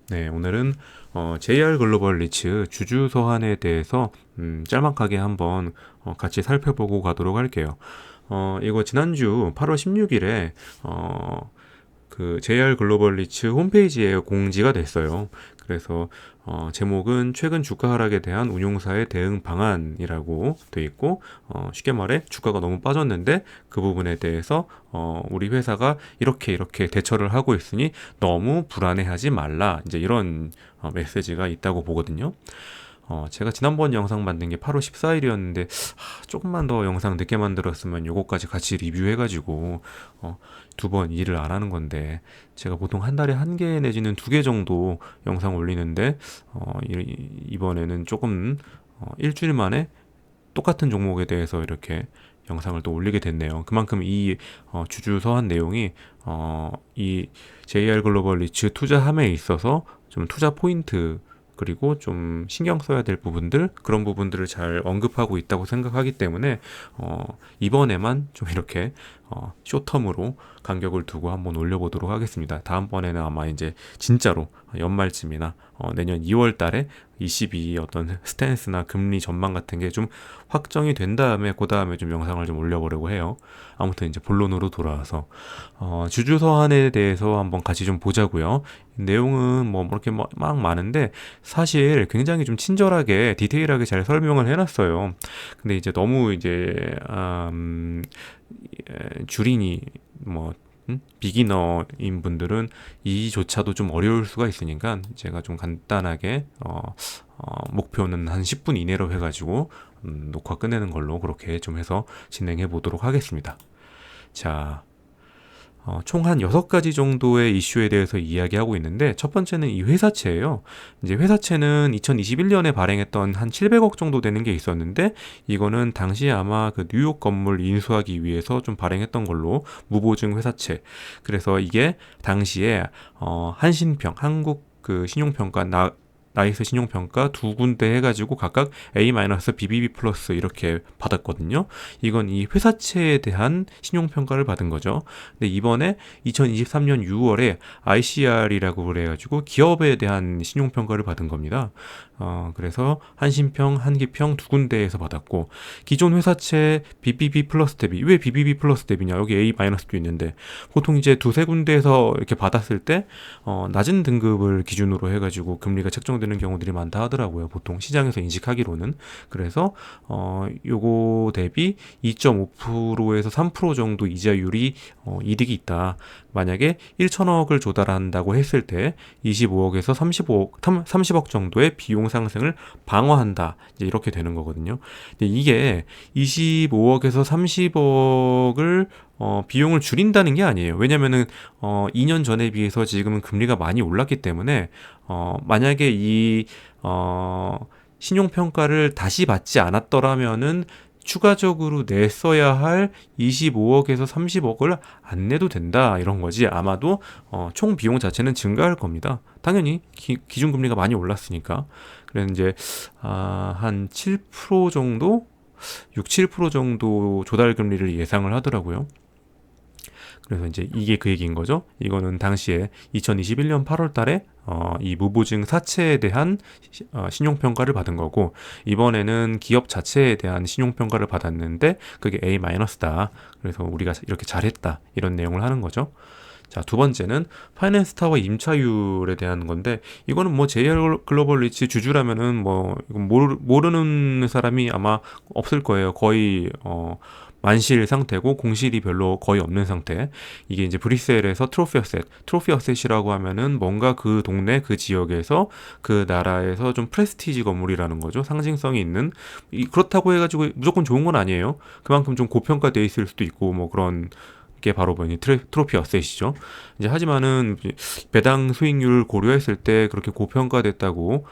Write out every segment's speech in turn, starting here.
네, 오늘은 JR 글로벌 리츠 주주 서한에 대해서 짤막하게 한번 같이 살펴보고 가도록 할게요. 이거 지난주 8월 16일에 그 JR 글로벌 리츠 홈페이지에 공지가 됐어요. 그래서 제목은 최근 주가 하락에 대한 운용사의 대응 방안이라고 돼 있고, 쉽게 말해 주가가 너무 빠졌는데 그 부분에 대해서 우리 회사가 이렇게 대처를 하고 있으니 너무 불안해하지 말라, 이제 이런 메시지가 있다고 보거든요. 제가 지난번 영상 만든 게 8월 14일이었는데 조금만 더 영상 늦게 만들었으면 요거까지 같이 리뷰해가지고 두 번 일을 안 하는 건데, 제가 보통 한 달에 한 개 내지는 두 개 정도 영상 올리는데 이번에는 조금 일주일 만에 똑같은 종목에 대해서 이렇게 영상을 또 올리게 됐네요. 그만큼 이 주주 서한 내용이 이 JR 글로벌 리츠 투자함에 있어서 좀 투자 포인트, 그리고 좀 신경 써야 될 부분들, 그런 부분들을 잘 언급하고 있다고 생각하기 때문에 이번에만 좀 이렇게 쇼텀으로 간격을 두고 한번 올려보도록 하겠습니다. 다음번에는 아마 이제 진짜로 연말쯤이나 내년 2월 달에 ECB 어떤 스탠스나 금리 전망 같은 게 좀 확정이 된 다음에 그 다음에 좀 영상을 좀 올려보려고 해요. 아무튼 이제 본론으로 돌아와서 주주 서한에 대해서 한번 같이 좀 보자고요. 내용은 뭐 이렇게 막 많은데 사실 굉장히 좀 친절하게 디테일하게 잘 설명을 해놨어요. 근데 이제 너무 이제 주린이 뭐 비기너인 분들은 이조차도 좀 어려울 수가 있으니까 제가 좀 간단하게 목표는 한 10분 이내로 해가지고 녹화 끝내는 걸로 그렇게 좀 해서 진행해 보도록 하겠습니다. 자, 총 한 6가지 정도의 이슈에 대해서 이야기하고 있는데, 첫 번째는 이 회사채예요. 이제 회사채는 2021년에 발행했던 한 700억 정도 되는 게 있었는데, 이거는 당시에 아마 그 뉴욕 건물 인수하기 위해서 좀 발행했던 걸로, 무보증 회사채. 그래서 이게 당시에 한신평, 한국 그 신용평가 나이스 신용평가 두 군데 해가지고 각각 A- BBB 플러스 이렇게 받았거든요. 이건 이 회사채에 대한 신용평가를 받은 거죠. 근데 이번에 2023년 6월에 ICR이라고 그래가지고 기업에 대한 신용평가를 받은 겁니다. 그래서 한신평, 한기평 두 군데에서 받았고, 기존 회사채 BBB 플러스 대비, 왜 BBB 플러스 대비냐? 여기 A-도 있는데, 보통 이제 두세 군데에서 이렇게 받았을 때 낮은 등급을 기준으로 해가지고 금리가 책정되는 경우들이 많다 하더라고요. 보통 시장에서 인식하기로는. 그래서 요거 대비 2.5%에서 3% 정도 이자율이 이득이 있다. 만약에 1천억을 조달한다고 했을 때 25억에서 30억 정도의 비용 상승을 방어한다. 이제 이렇게 되는 거거든요. 근데 이게 25억에서 30억을 비용을 줄인다는 게 아니에요. 왜냐면은 2년 전에 비해서 지금은 금리가 많이 올랐기 때문에 만약에 이 신용평가를 다시 받지 않았더라면은 추가적으로 냈어야 할 25억에서 30억을 안 내도 된다, 이런 거지. 아마도 총 비용 자체는 증가할 겁니다. 당연히 기준금리가 많이 올랐으니까. 그래서 이제 한 7% 정도, 6, 7% 정도 조달 금리를 예상을 하더라고요. 그래서 이제 이게 그 얘기인 거죠. 이거는 당시에 2021년 8월 달에 이 무보증 사채에 대한 신용평가를 받은 거고, 이번에는 기업 자체에 대한 신용평가를 받았는데 그게 A-다. 그래서 우리가 이렇게 잘했다, 이런 내용을 하는 거죠. 자, 두 번째는 파이낸스 타워 임차율에 대한 건데, 이거는 뭐 JR 글로벌 리츠 주주라면은 뭐 이건 모르는 사람이 아마 없을 거예요. 거의 만실 상태고 공실이 별로 거의 없는 상태. 이게 이제 브뤼셀에서 트로피 어셋이라고 하면은 뭔가 그 동네 그 지역에서 그 나라에서 좀 프레스티지 건물이라는 거죠. 상징성이 있는. 그렇다고 해가지고 무조건 좋은 건 아니에요. 그만큼 좀 고평가돼 있을 수도 있고 뭐 그런 게 바로 뭐니 트로피 어셋이죠. 이제 하지만은 배당 수익률 고려했을 때 그렇게 고평가됐다고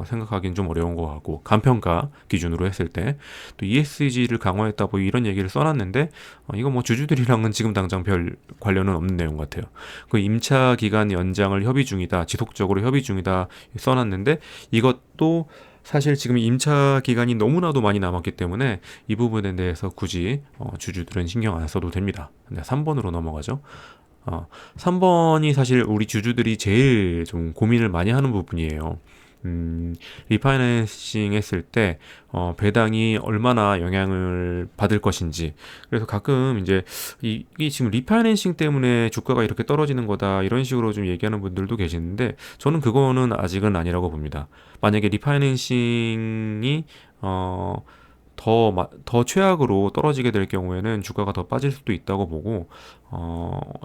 생각하기는 좀 어려운 것 같고, 간평가 기준으로 했을 때 또 ESG를 강화했다, 뭐 이런 얘기를 써놨는데 이거 뭐 주주들이랑은 지금 당장 별 관련은 없는 내용 같아요. 그 임차 기간 연장을 협의 중이다, 지속적으로 협의 중이다 써놨는데, 이것도 사실 지금 임차 기간이 너무나도 많이 남았기 때문에 이 부분에 대해서 굳이 주주들은 신경 안 써도 됩니다. 3번으로 넘어가죠. 3번이 사실 우리 주주들이 제일 좀 고민을 많이 하는 부분이에요. 리파이낸싱 했을 때, 배당이 얼마나 영향을 받을 것인지. 그래서 가끔 이제, 이게 지금 리파이낸싱 때문에 주가가 이렇게 떨어지는 거다, 이런 식으로 좀 얘기하는 분들도 계시는데, 저는 그거는 아직은 아니라고 봅니다. 만약에 리파이낸싱이, 더 최악으로 떨어지게 될 경우에는 주가가 더 빠질 수도 있다고 보고,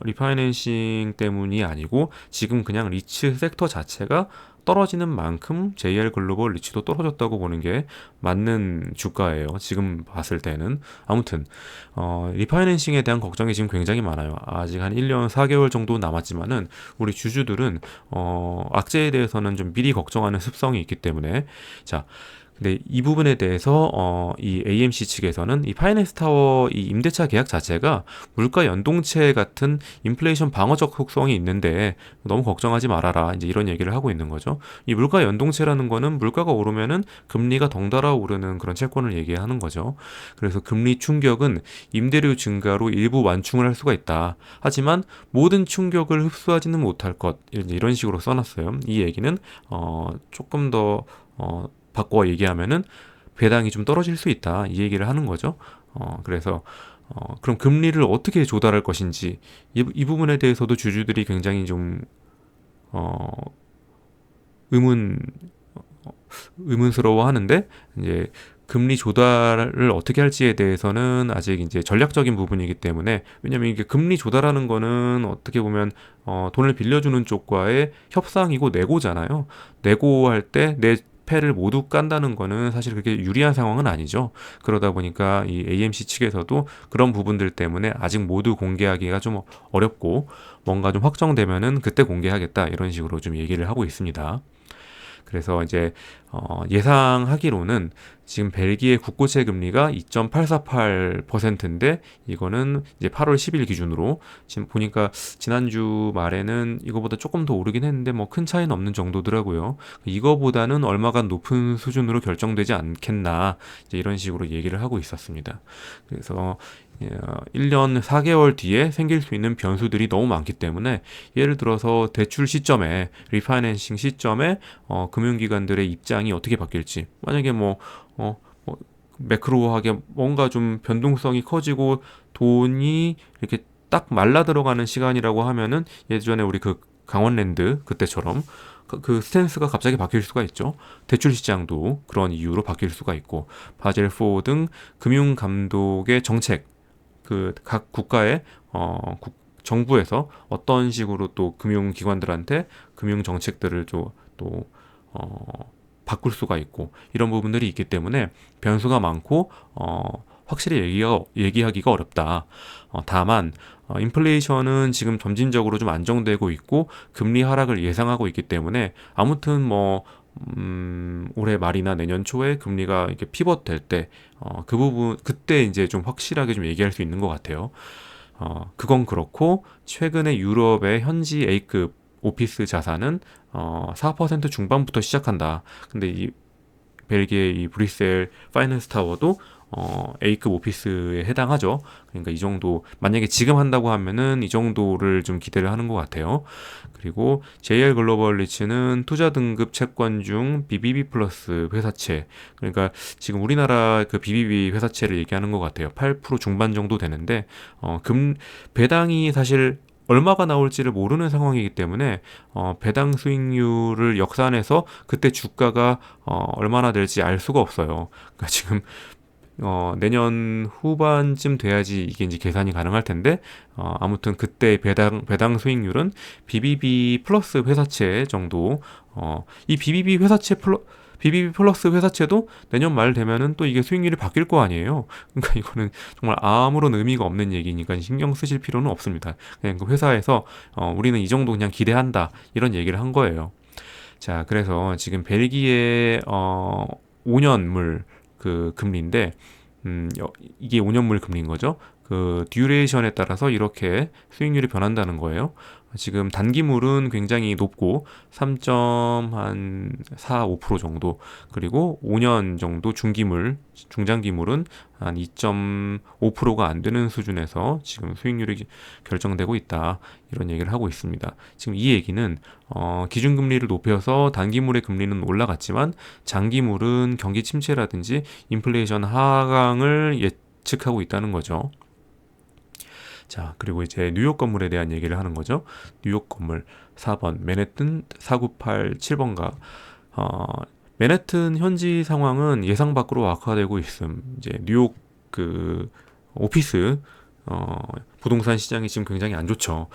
리파이낸싱 때문이 아니고, 지금 그냥 리츠 섹터 자체가 떨어지는 만큼 JR 글로벌 리츠도 떨어졌다고 보는 게 맞는 주가예요. 지금 봤을 때는. 아무튼, 리파이낸싱에 대한 걱정이 지금 굉장히 많아요. 아직 한 1년 4개월 정도 남았지만은, 우리 주주들은, 악재에 대해서는 좀 미리 걱정하는 습성이 있기 때문에, 자, 근데 이 부분에 대해서 이 AMC 측에서는 이 파이낸스 타워 이 임대차 계약 자체가 물가 연동체 같은 인플레이션 방어적 속성이 있는데 너무 걱정하지 말아라. 이제 이런 얘기를 하고 있는 거죠. 이 물가 연동체라는 거는 물가가 오르면은 금리가 덩달아 오르는 그런 채권을 얘기하는 거죠. 그래서 금리 충격은 임대료 증가로 일부 완충을 할 수가 있다. 하지만 모든 충격을 흡수하지는 못할 것. 이제 이런 식으로 써놨어요. 이 얘기는 조금 더 바꿔 얘기하면은 배당이 좀 떨어질 수 있다 이 얘기를 하는 거죠. 그래서 그럼 금리를 어떻게 조달할 것인지 이 부분에 대해서도 주주들이 굉장히 좀 어, 의문 의문스러워 하는데 이제 금리 조달을 어떻게 할지에 대해서는 아직 이제 전략적인 부분이기 때문에 왜냐면 이게 금리 조달하는 거는 어떻게 보면 돈을 빌려주는 쪽과의 협상이고 내고잖아요. 내고할 때 내 패를 모두 깐다는 거는 사실 그렇게 유리한 상황은 아니죠. 그러다 보니까 이 AMC 측에서도 그런 부분들 때문에 아직 모두 공개하기가 좀 어렵고 뭔가 좀 확정되면은 그때 공개하겠다 이런 식으로 좀 얘기를 하고 있습니다. 그래서 이제 예상하기로는 지금 벨기에 국고채 금리가 2.848%인데 이거는 이제 8월 10일 기준으로 지금 보니까 지난주 말에는 이거보다 조금 더 오르긴 했는데 뭐 큰 차이는 없는 정도더라고요. 이거보다는 얼마간 높은 수준으로 결정되지 않겠나 이제 이런 식으로 얘기를 하고 있었습니다. 그래서 1년 4개월 뒤에 생길 수 있는 변수들이 너무 많기 때문에 예를 들어서 대출 시점에 리파이낸싱 시점에 금융기관들의 입장이 어떻게 바뀔지 만약에 뭐 매크로하게 뭔가 좀 변동성이 커지고 돈이 이렇게 딱 말라 들어가는 시간이라고 하면은 예전에 우리 그 강원랜드 그때처럼 그 스탠스가 갑자기 바뀔 수가 있죠. 대출 시장도 그런 이유로 바뀔 수가 있고 바젤4 등 금융 감독의 정책 그 각 국가의 정부에서 어떤 식으로 또 금융기관들한테 금융 정책들을 또 바꿀 수가 있고 이런 부분들이 있기 때문에 변수가 많고 확실히 얘기하기가 어렵다. 다만 인플레이션은 지금 점진적으로 좀 안정되고 있고 금리 하락을 예상하고 있기 때문에 아무튼 올해 말이나 내년 초에 금리가 이렇게 피벗 될 때, 그 부분, 그때 이제 좀 확실하게 좀 얘기할 수 있는 것 같아요. 그건 그렇고, 최근에 유럽의 현지 A급 오피스 자산은, 4% 중반부터 시작한다. 근데 이 벨기에 이 브뤼셀 파이낸스 타워도 A급 오피스에 해당하죠. 그러니까 이 정도 만약에 지금 한다고 하면은 이 정도를 좀 기대를 하는 것 같아요. 그리고 JR 글로벌 리츠는 투자 등급 채권 중 BBB 플러스 회사채. 그러니까 지금 우리나라 그 BBB 회사채를 얘기하는 것 같아요. 8% 중반 정도 되는데 배당이 사실 얼마가 나올지를 모르는 상황이기 때문에 배당 수익률을 역산해서 그때 주가가 얼마나 될지 알 수가 없어요. 그러니까 지금 내년 후반쯤 돼야지 이게 이제 계산이 가능할 텐데, 아무튼 그때 배당 수익률은 BBB 플러스 회사채 정도, 이 BBB 플러스 회사채도 내년 말 되면은 또 이게 수익률이 바뀔 거 아니에요. 그러니까 이거는 정말 아무런 의미가 없는 얘기니까 신경 쓰실 필요는 없습니다. 그냥 그 회사에서, 우리는 이 정도 그냥 기대한다. 이런 얘기를 한 거예요. 자, 그래서 지금 벨기에, 5년물 그 금리인데 이게 5년물 금리인 거죠. 그 그 듀레이션에 따라서 이렇게 수익률이 변한다는 거예요. 지금 단기물은 굉장히 높고 3.45% 정도, 그리고 5년 정도 중기물, 중장기물은 한 2.5%가 안 되는 수준에서 지금 수익률이 결정되고 있다. 이런 얘기를 하고 있습니다. 지금 이 얘기는 기준금리를 높여서 단기물의 금리는 올라갔지만 장기물은 경기 침체라든지 인플레이션 하강을 예측하고 있다는 거죠. 자, 그리고 이제 뉴욕 건물에 대한 얘기를 하는 거죠. 뉴욕 건물 4번 맨해튼 4987번가. 맨해튼 현지 상황은 예상 밖으로 악화되고 있음. 이제 뉴욕 그 오피스 부동산 시장이 지금 굉장히 안 좋죠.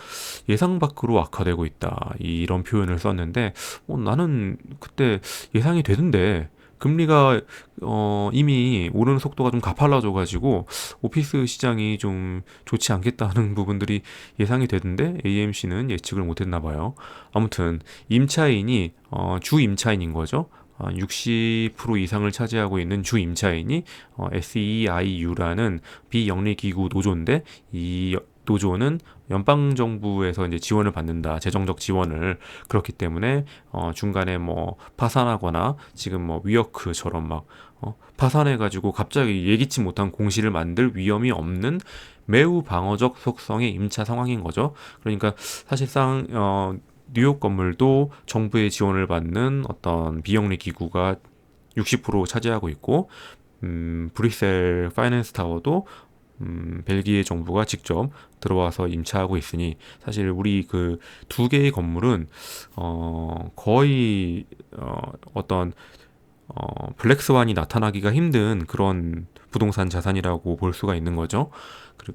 예상 밖으로 악화되고 있다. 이런 표현을 썼는데 나는 그때 예상이 되던데 금리가 이미 오르는 속도가 좀 가팔라져가지고 오피스 시장이 좀 좋지 않겠다는 부분들이 예상이 되던데 AMC는 예측을 못했나 봐요. 아무튼 임차인이 주 임차인인 거죠. 60% 이상을 차지하고 있는 주 임차인이 SEIU라는 비영리기구 노조인데, 이 노조는 연방정부에서 이제 지원을 받는다, 재정적 지원을. 그렇기 때문에 중간에 뭐 파산하거나 지금 뭐 위워크처럼 막 파산해가지고 갑자기 예기치 못한 공시를 만들 위험이 없는 매우 방어적 속성의 임차 상황인 거죠. 그러니까 사실상 뉴욕 건물도 정부의 지원을 받는 어떤 비영리 기구가 60% 차지하고 있고, 브뤼셀 파이낸스 타워도 벨기에 정부가 직접 들어와서 임차하고 있으니, 사실 우리 그 두 개의 건물은 거의 어떤 블랙스완이 나타나기가 힘든 그런 부동산 자산이라고 볼 수가 있는 거죠.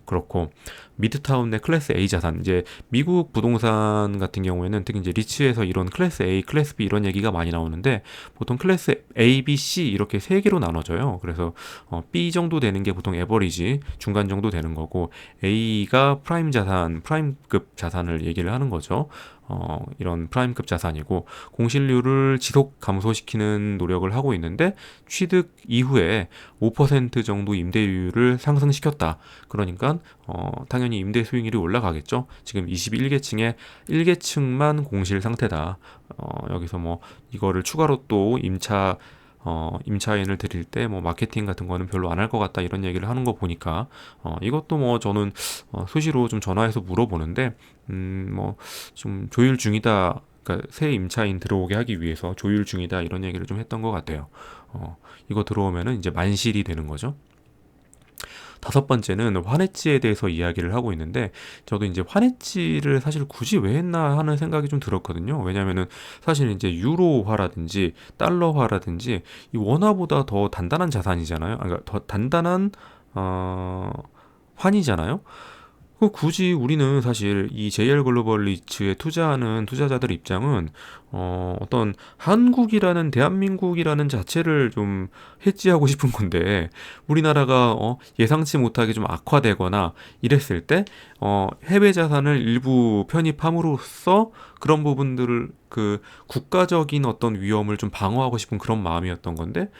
그렇고 미드타운 내 클래스 A 자산, 이제 미국 부동산 같은 경우에는 특히 이제 리츠에서 이런 클래스 A, 클래스 B 이런 얘기가 많이 나오는데, 보통 클래스 A, B, C 이렇게 세 개로 나눠져요. 그래서 B 정도 되는 게 보통 에버리지 중간 정도 되는 거고, A가 프라임 자산, 프라임급 자산을 얘기를 하는 거죠. 이런 프라임급 자산이고, 공실률을 지속 감소시키는 노력을 하고 있는데 취득 이후에 5% 정도 임대료를 상승시켰다. 그러니까 당연히 임대 수익률이 올라가겠죠. 지금 21계층에 1계층만 공실 상태다. 여기서 뭐 이거를 추가로 또 임차인을 드릴 때 뭐 마케팅 같은 거는 별로 안 할 것 같다, 이런 얘기를 하는 거 보니까 이것도 뭐 저는 수시로 좀 전화해서 물어보는데 뭐 좀 조율 중이다, 그러니까 새 임차인 들어오게 하기 위해서 조율 중이다, 이런 얘기를 좀 했던 것 같아요. 이거 들어오면은 이제 만실이 되는 거죠. 다섯 번째는 환해지에 대해서 이야기를 하고 있는데, 저도 이제 환해지를 사실 굳이 왜 했나 하는 생각이 좀 들었거든요. 왜냐면은 사실 이제 유로화라든지 달러화라든지 이 원화보다 더 단단한 자산이잖아요. 그러니까 더 단단한 환이잖아요. 굳이 우리는 사실 이 JR 글로벌 리츠에 투자하는 투자자들 입장은 어떤 한국이라는, 대한민국이라는 자체를 좀 해지하고 싶은 건데, 우리나라가 예상치 못하게 좀 악화되거나 이랬을 때 해외 자산을 일부 편입함으로써 그런 부분들을, 그 국가적인 어떤 위험을 좀 방어하고 싶은 그런 마음이었던 건데,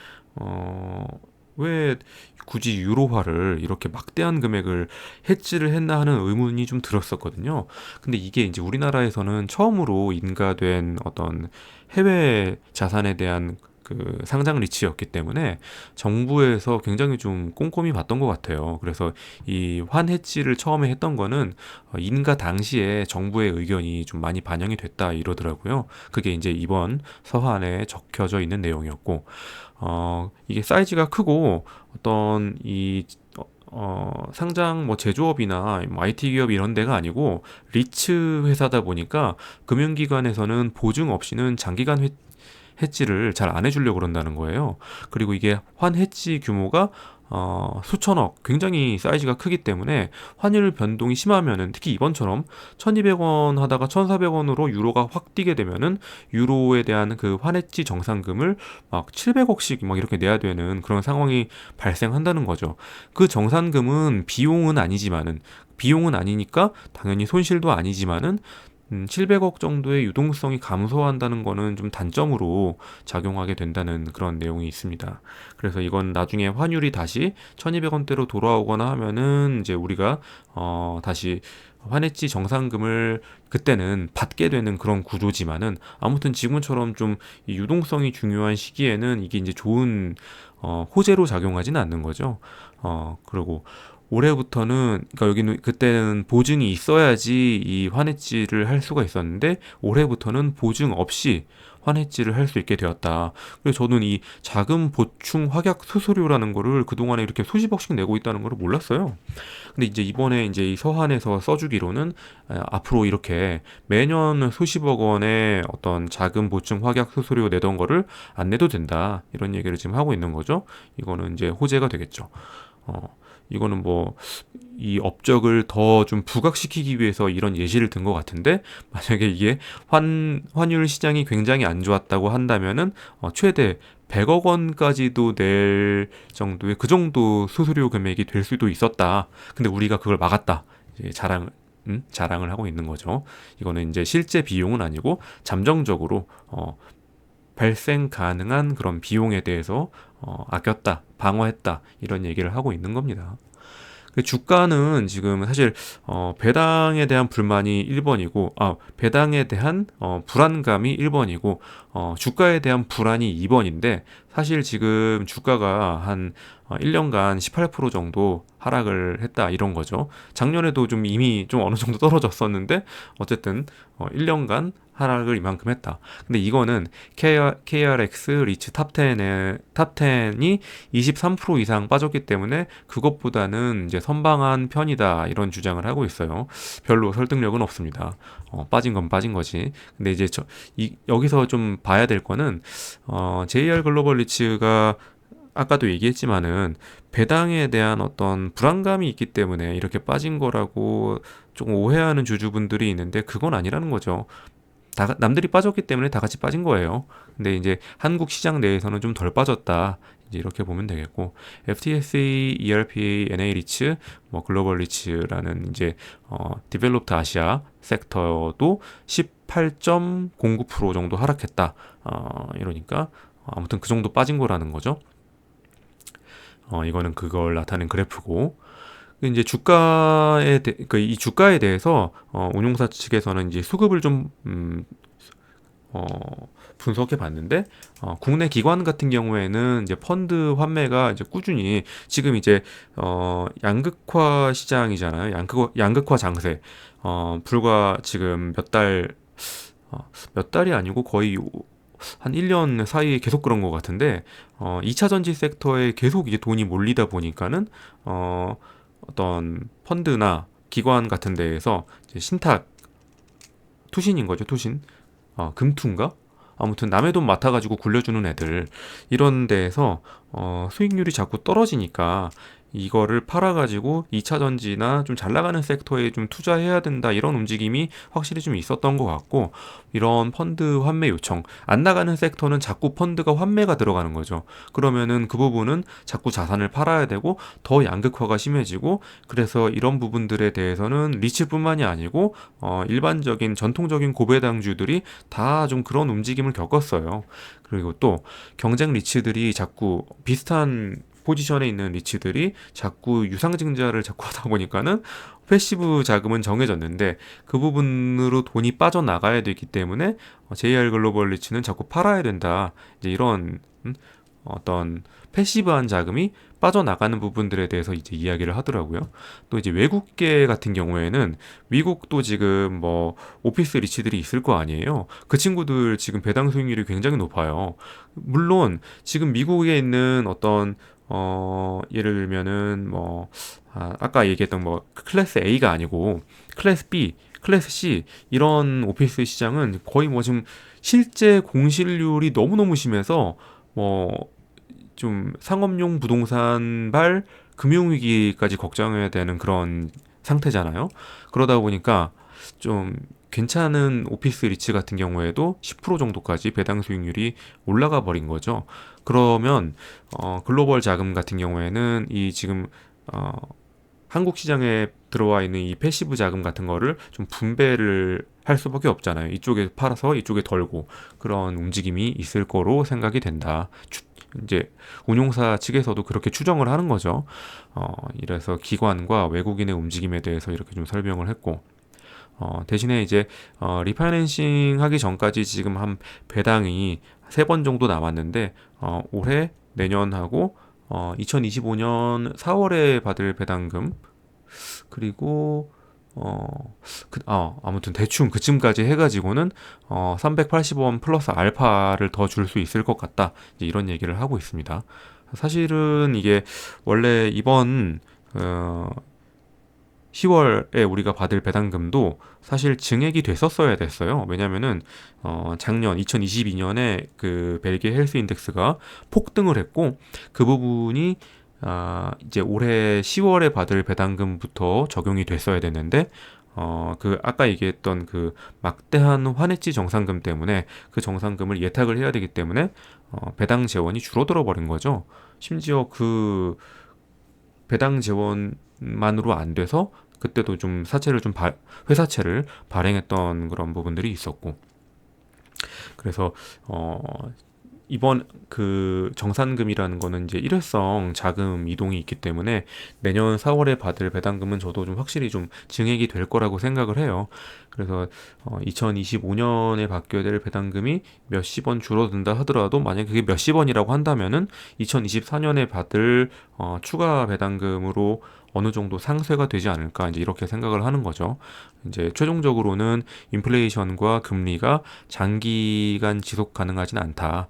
왜 굳이 유로화를 이렇게 막대한 금액을 해지를 했나 하는 의문이 좀 들었었거든요. 근데 이게 이제 우리나라에서는 처음으로 인가된 어떤 해외 자산에 대한 그 상장 리츠였기 때문에 정부에서 굉장히 좀 꼼꼼히 봤던 것 같아요. 그래서 이 환해지를 처음에 했던 거는 인가 당시에 정부의 의견이 좀 많이 반영이 됐다, 이러더라고요. 그게 이제 이번 서한에 적혀져 있는 내용이었고, 이게 사이즈가 크고 어떤 이 상장 뭐 제조업이나 뭐 IT 기업 이런 데가 아니고 리츠 회사다 보니까 금융기관에서는 보증 없이는 장기간 해지를 잘 안 해주려고 그런다는 거예요. 그리고 이게 환 해지 규모가 수천억, 굉장히 사이즈가 크기 때문에 환율 변동이 심하면은, 특히 이번처럼 1200원 하다가 1400원으로 유로가 확 뛰게 되면은 유로에 대한 그 환해지 정산금을 막 700억씩 막 이렇게 내야 되는 그런 상황이 발생한다는 거죠. 그 정산금은 비용은 아니니까 당연히 손실도 아니지만은 700억 정도의 유동성이 감소한다는 거는 좀 단점으로 작용하게 된다는 그런 내용이 있습니다. 그래서 이건 나중에 환율이 다시 1200원대로 돌아오거나 하면은 이제 우리가 다시 환해지 정산금을 그때는 받게 되는 그런 구조지만은, 아무튼 지금처럼 좀 이 유동성이 중요한 시기에는 이게 이제 좋은 호재로 작용하지는 않는 거죠. 그리고 올해부터는, 그러니까 여기는 그때는 보증이 있어야지 이 환해지를 할 수가 있었는데 올해부터는 보증 없이 환해지를 할 수 있게 되었다. 그래서 저는 이 자금 보충 확약 수수료라는 거를 그동안에 이렇게 수십억씩 내고 있다는 거를 몰랐어요. 근데 이제 이번에 이제 이 서한에서 써주기로는 앞으로 이렇게 매년 수십억 원의 어떤 자금 보충 확약 수수료 내던 거를 안 내도 된다, 이런 얘기를 지금 하고 있는 거죠. 이거는 이제 호재가 되겠죠. 이거는 뭐 이 업적을 더 좀 부각시키기 위해서 이런 예시를 든 것 같은데, 만약에 이게 환율 시장이 굉장히 안 좋았다고 한다면은 최대 100억 원까지도 낼 정도의 그 정도 수수료 금액이 될 수도 있었다. 근데 우리가 그걸 막았다. 이제 자랑을 하고 있는 거죠. 이거는 이제 실제 비용은 아니고 잠정적으로 발생 가능한 그런 비용에 대해서 아꼈다, 방어했다, 이런 얘기를 하고 있는 겁니다. 주가는 지금 사실 배당에 대한 불만이 1번이고, 배당에 대한 불안감이 1번이고, 주가에 대한 불안이 2번인데, 사실 지금 주가가 한 1년간 18% 정도 하락을 했다, 이런 거죠. 작년에도 좀 이미 좀 어느 정도 떨어졌었는데 어쨌든 1년간 하락을 이만큼 했다. 근데 이거는 KRX 리츠 탑10이 23% 이상 빠졌기 때문에 그것보다는 이제 선방한 편이다, 이런 주장을 하고 있어요. 별로 설득력은 없습니다. 빠진 건 빠진 거지. 근데 이제 여기서 좀 봐야 될 거는 JR 글로벌 리츠가 아까도 얘기했지만은 배당에 대한 어떤 불안감이 있기 때문에 이렇게 빠진 거라고 조금 오해하는 주주분들이 있는데, 그건 아니라는 거죠. 남들이 빠졌기 때문에 다 같이 빠진 거예요. 근데 이제 한국 시장 내에서는 좀 덜 빠졌다, 이제 이렇게 보면 되겠고, FTSE, ERPA, NA 리츠, 뭐 글로벌 리츠라는 이제 디벨롭드 아시아 섹터도 18.09% 정도 하락했다. 이러니까 아무튼 그 정도 빠진 거라는 거죠. 이거는 그걸 나타낸 그래프고, 이제 이 주가에 대해서 운용사 측에서는 이제 수급을 좀 분석해 봤는데, 국내 기관 같은 경우에는 이제 펀드 환매가 이제 꾸준히 지금 이제 양극화 시장이잖아요. 양극화 장세. 불과 지금 몇 달이 아니고 거의 한 1년 사이에 계속 그런 것 같은데, 2차 전지 섹터에 계속 이제 돈이 몰리다 보니까는 어떤 펀드나 기관 같은 데에서 이제 신탁, 투신인 거죠, 투신. 금투인가? 아무튼 남의 돈 맡아가지고 굴려주는 애들, 이런 데에서 수익률이 자꾸 떨어지니까 이거를 팔아가지고 2차 전지나 좀 잘 나가는 섹터에 좀 투자해야 된다, 이런 움직임이 확실히 좀 있었던 것 같고, 이런 펀드 환매 요청, 안 나가는 섹터는 자꾸 펀드가 환매가 들어가는 거죠. 그러면은 그 부분은 자꾸 자산을 팔아야 되고 더 양극화가 심해지고, 그래서 이런 부분들에 대해서는 리츠뿐만이 아니고 일반적인 전통적인 고배당주들이 다 좀 그런 움직임을 겪었어요. 그리고 또 경쟁 리츠들이 자꾸 비슷한 포지션에 있는 리츠들이 자꾸 유상증자를 자꾸 하다 보니까는 패시브 자금은 정해졌는데 그 부분으로 돈이 빠져나가야 되기 때문에 JR 글로벌 리츠는 자꾸 팔아야 된다, 이제 이런 어떤 패시브한 자금이 빠져나가는 부분들에 대해서 이제 이야기를 하더라고요. 또 이제 외국계 같은 경우에는 미국도 지금 뭐 오피스 리츠들이 있을 거 아니에요. 그 친구들 지금 배당 수익률이 굉장히 높아요. 물론 지금 미국에 있는 어떤 예를 들면은 뭐 아까 얘기했던 뭐 클래스 A가 아니고 클래스 B, 클래스 C, 이런 오피스 시장은 거의 뭐 지금 실제 공실률이 너무너무 심해서 뭐 좀 상업용 부동산발 금융위기까지 걱정해야 되는 그런 상태잖아요. 그러다 보니까 좀 괜찮은 오피스 리츠 같은 경우에도 10% 정도까지 배당 수익률이 올라가 버린 거죠. 그러면 글로벌 자금 같은 경우에는 이 지금 한국 시장에 들어와 있는 이 패시브 자금 같은 거를 좀 분배를 할 수밖에 없잖아요. 이쪽에 팔아서 이쪽에 덜고 그런 움직임이 있을 거로 생각이 된다. 이제 운용사 측에서도 그렇게 추정을 하는 거죠. 이래서 기관과 외국인의 움직임에 대해서 이렇게 좀 설명을 했고, 대신에 이제 리파이낸싱 하기 전까지 지금 한 배당이 3번 정도 남았는데, 올해 내년하고 2025년 4월에 받을 배당금, 그리고 아무튼 대충 그쯤까지 해가지고는 380원 플러스 알파를 더 줄 수 있을 것 같다, 이제 이런 얘기를 하고 있습니다. 사실은 이게 원래 이번 10월에 우리가 받을 배당금도 사실 증액이 됐었어야 됐어요. 왜냐면은 작년 2022년에 그 벨기에 헬스 인덱스가 폭등을 했고, 그 부분이 이제 올해 10월에 받을 배당금부터 적용이 됐어야 됐는데, 그 아까 얘기했던 그 막대한 환해지 정산금 때문에 그 정산금을 예탁을 해야 되기 때문에 배당 재원이 줄어들어 버린 거죠. 심지어 그 배당 재원만으로 안 돼서 그때도 좀 회사채를 발행했던 그런 부분들이 있었고, 그래서 이번 그 정산금이라는 거는 이제 일회성 자금 이동이 있기 때문에 내년 4월에 받을 배당금은 저도 좀 확실히 좀 증액이 될 거라고 생각을 해요. 그래서 2025년에 받게 될 배당금이 몇십 원 줄어든다 하더라도, 만약 그게 몇십 원이라고 한다면은 2024년에 받을 추가 배당금으로 어느 정도 상쇄가 되지 않을까, 이제 이렇게 생각을 하는 거죠. 이제 최종적으로는 인플레이션과 금리가 장기간 지속 가능하진 않다.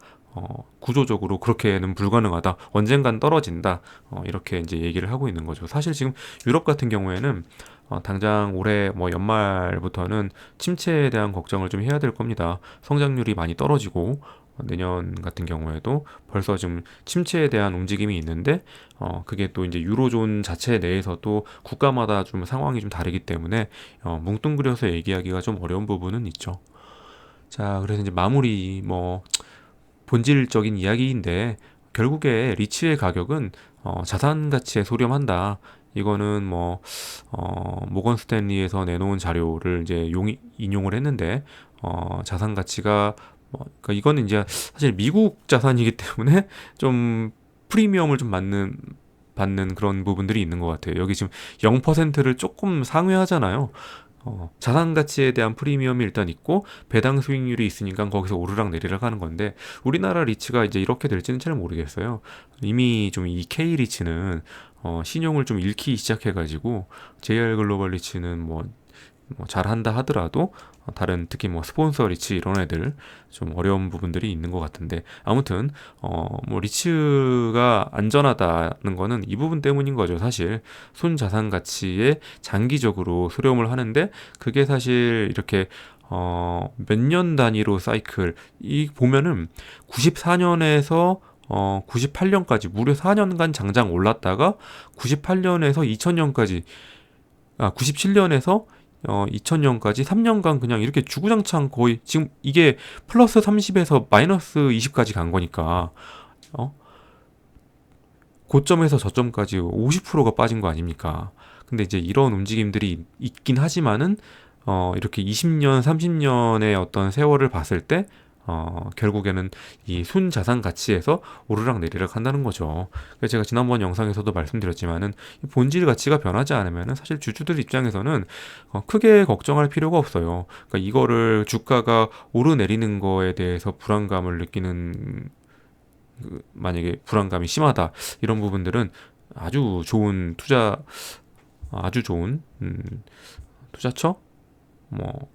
구조적으로 그렇게는 불가능하다. 언젠간 떨어진다. 이렇게 이제 얘기를 하고 있는 거죠. 사실 지금 유럽 같은 경우에는 당장 올해 뭐 연말부터는 침체에 대한 걱정을 좀 해야 될 겁니다. 성장률이 많이 떨어지고, 내년 같은 경우에도 벌써 지금 침체에 대한 움직임이 있는데, 그게 또 이제 유로존 자체 내에서도 국가마다 좀 상황이 좀 다르기 때문에 뭉뚱그려서 얘기하기가 좀 어려운 부분은 있죠. 자, 그래서 이제 마무리 뭐 본질적인 이야기인데, 결국에 리츠의 가격은 자산 가치에 소렴한다. 이거는 뭐 모건 스탠리에서 내놓은 자료를 이제 인용을 했는데, 자산 가치가 그러니까 이거는 이제 사실 미국 자산이기 때문에 좀 프리미엄을 좀 받는 그런 부분들이 있는 것 같아요. 여기 지금 0%를 조금 상회하잖아요. 자산 가치에 대한 프리미엄이 일단 있고 배당 수익률이 있으니까 거기서 오르락 내리락 하는 건데, 우리나라 리츠가 이제 이렇게 될지는 잘 모르겠어요. 이미 좀 이 K 리츠는 신용을 좀 잃기 시작해가지고, JR 글로벌 리츠는 뭐 잘한다 하더라도 다른 특히 뭐 스폰서 리츠 이런 애들 좀 어려운 부분들이 있는 것 같은데, 아무튼 뭐 리츠가 안전하다는 거는 이 부분 때문인 거죠. 사실 순자산 가치에 장기적으로 수렴을 하는데, 그게 사실 이렇게 몇 년 단위로 사이클 이 보면은 94년에서 98년까지 무려 4년간 장장 올랐다가 98년에서 2000년까지 97년에서 2000년까지 3년간 그냥 이렇게 주구장창 거의, 지금 이게 플러스 30에서 마이너스 20까지 간 거니까 고점에서 저점까지 50%가 빠진 거 아닙니까? 근데 이제 이런 움직임들이 있긴 하지만은 이렇게 20년, 30년의 어떤 세월을 봤을 때 결국에는 이 순자산 가치에서 오르락 내리락 한다는 거죠. 그래서 제가 지난번 영상에서도 말씀드렸지만은 이 본질 가치가 변하지 않으면은 사실 주주들 입장에서는 크게 걱정할 필요가 없어요. 그러니까 이거를 주가가 오르내리는 거에 대해서 불안감을 느끼는 만약에 불안감이 심하다, 이런 부분들은 아주 좋은 투자처 뭐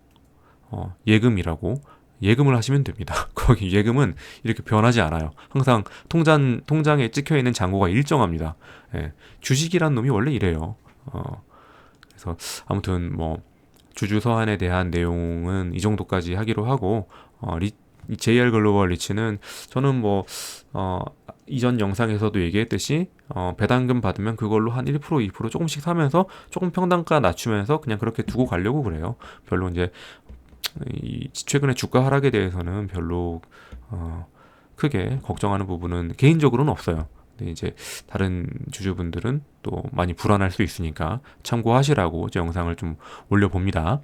예금이라고 예금을 하시면 됩니다. 거기 예금은 이렇게 변하지 않아요. 항상 통장에 찍혀 있는 잔고가 일정합니다. 예, 주식이란 놈이 원래 이래요. 그래서 아무튼 뭐 주주 서한에 대한 내용은 이 정도까지 하기로 하고, 이 JR 글로벌 리츠는 저는 뭐 이전 영상에서도 얘기했듯이 배당금 받으면 그걸로 한 1%, 2% 조금씩 사면서 조금 평단가 낮추면서 그냥 그렇게 두고 가려고 그래요. 별로 이제 이 최근에 주가 하락에 대해서는 별로 크게 걱정하는 부분은 개인적으로는 없어요. 근데 이제 다른 주주분들은 또 많이 불안할 수 있으니까 참고하시라고 제 영상을 좀 올려봅니다.